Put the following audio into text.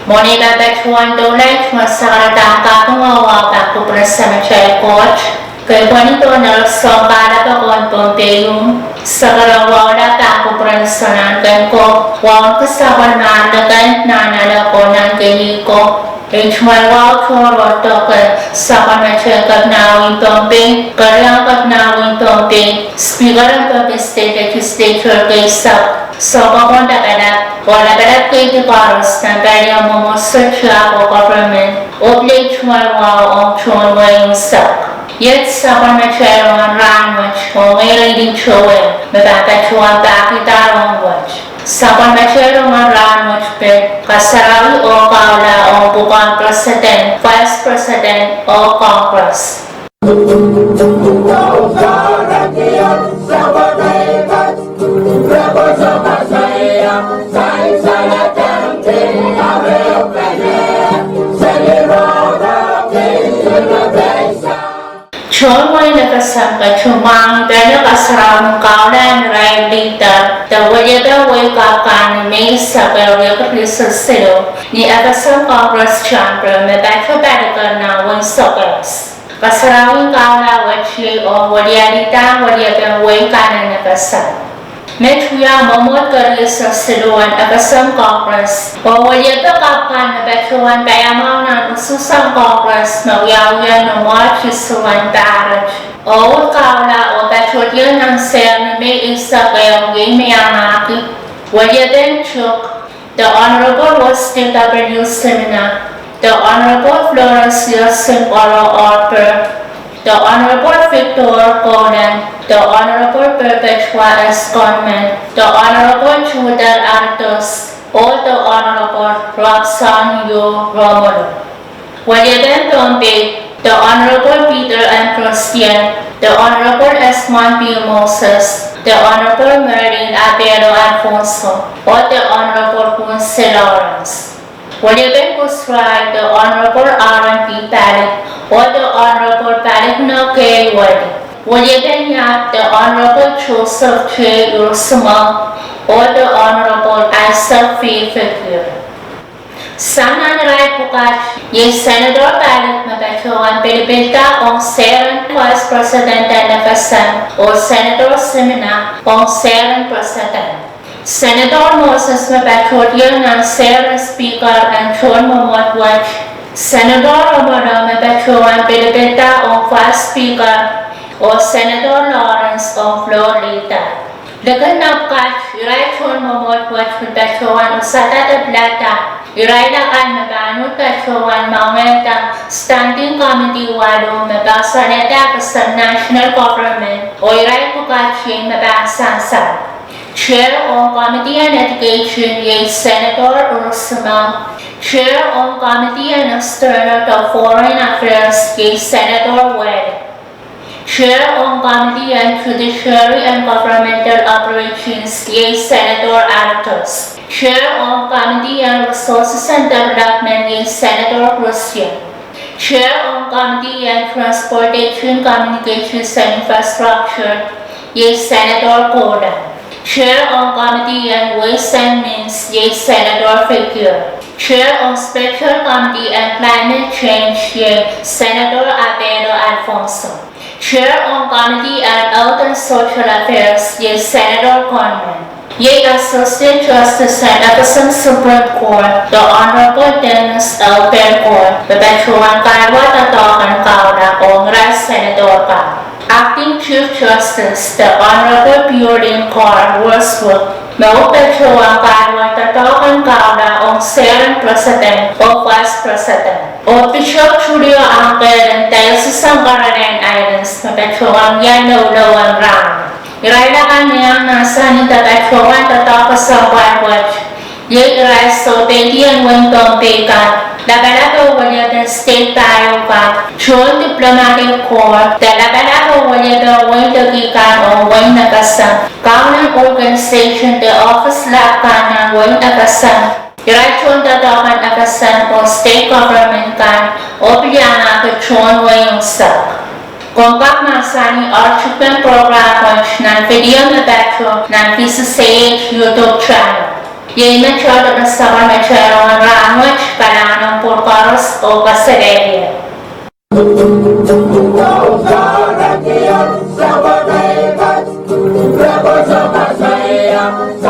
Monita Bechuan Dolek, Masarata Katungawa, Bakupra Cemetery Court, kay Juanito Nelson Balata Pompeyum, Sakarawala Bakupra Sanan ko, Wang Kasawan Nanagan Nanala ko ng Gehiko, H1 Choro Token, Sakamache Kagnawin Pompey, Karyang Kagnawin Pompey, Speaker of the State Legislature Gaysa, Sobakonda Kada, wala kada kay Paros na kaya mo search ako government, Oblate Chwarwa o Tohn wein sak. Yet sa panachero ng Rahnwet o ngayon din chowel, mabatachuan bakita Rongen. Sa panachero ng Rahnwet pe, Kasarawi o Kahula ong bukang President, Vice President o Congress. Tohn wein nakasangka chumang dana Kasarawi kaulan rai lita the wajada way kakan may sa pero silo ni akasang Congress chamber may back na wein sokers. Kasarawi kaula wachi o wadialita wadiagan way kanan nakasang. Metuya momot kari sa siluan akasang Congress o wadiaga kapan na betuan bayamaw na ususang Congress magyawyan ng mga chisuan taraj o kaula o betuan ng ser na may isa kayong gaymayamaki wadiagan chuk the Honorable Weston W. Seminar, the Honorable Florence Yosef Audepen, the Honorable Victor Conan, the Honorable Perpetua S. Conman, the Honorable Judal Artos, or the Honorable Roxanne U. Romulo. Wadiagan Pompey, the Honorable Peter M. Christian, the Honorable Esmond B. Moses, the Honorable Merlin Abelo Alfonso, or the Honorable Ponce Lawrence. Wadiagan Kusrai, the Honorable Aaron P. Palik, or the Honorable Paligno K. Wadi. Wadiagan Yap, the Honorable Joseph J. Ursuma, or the Honorable Isaac V. Figure. Sana naray pukat, yung Senator Palik Mabatuan Pilipita ong Sehr Vice President na Kasan o Senator Semina ong Sehr President. Senator Moses Mabatuan ng Sehr Speaker ang Tohn Mamotwat. Senator Romano Mabatuan Pilipita ong Vice Speaker o Senator Lawrence ong Florida. Dagan na pukat, iray Tohn Mamotwat Mabatuan usata tablata. Iray lakan mabanut kachuan maungetang Standing Committee walo mabasa neta sa National Government o iray pukachin mabasa sansal. Chair on Committee on Education is Senator Ursula. Chair on Committee on External to Foreign Affairs is Senator Wade. Chair on Committee on Judiciary and Governmental Operations is Senator Artos. Chair on Committee on Resources and Development is Senator Christian. Chair on Committee on Transportation, Communications and Infrastructure is Senator Tohn. Chair on Committee on Ways and Means is Senator Figure. Chair on Special Committee on Climate Change is Senator Abelo Alfonso. Chair on Committee on Health and Social Affairs is Senator Conman. Yay Associate Justice and Epsom Supreme Court, the Honorable Dennis L. Court, Perpetuan Kaiwa Tatokan Kauna ong Senator Pa. Acting Chief Justice, the Honorable Purine Court, Wordsworth, Perpetuan Kaiwa Tatokan Kauna ong Sehr President o Vice President. Official Julio Angel and Diocese ng Caribbean Islands, Perpetuan Yanolo ang Rang. Iray lakan niyang nasa nitatachuan tatakas sa Rahnwet. Yung iray so tedian wentong pekan. Labalato waliagan state tayo ka. Chul diplomatic corps. Labalato waliagan wendagikan o wenagasan. Kaunang organization the office lakan ng wenagasan. Iray chul tatakan agasan o state government kan. O biyang ako chul wengasak. Kompak masani Audepen program ng video na beto ng PCCH YouTube channel. Yung na-chod na sa mga Rahnwet o Kasarawi. Sa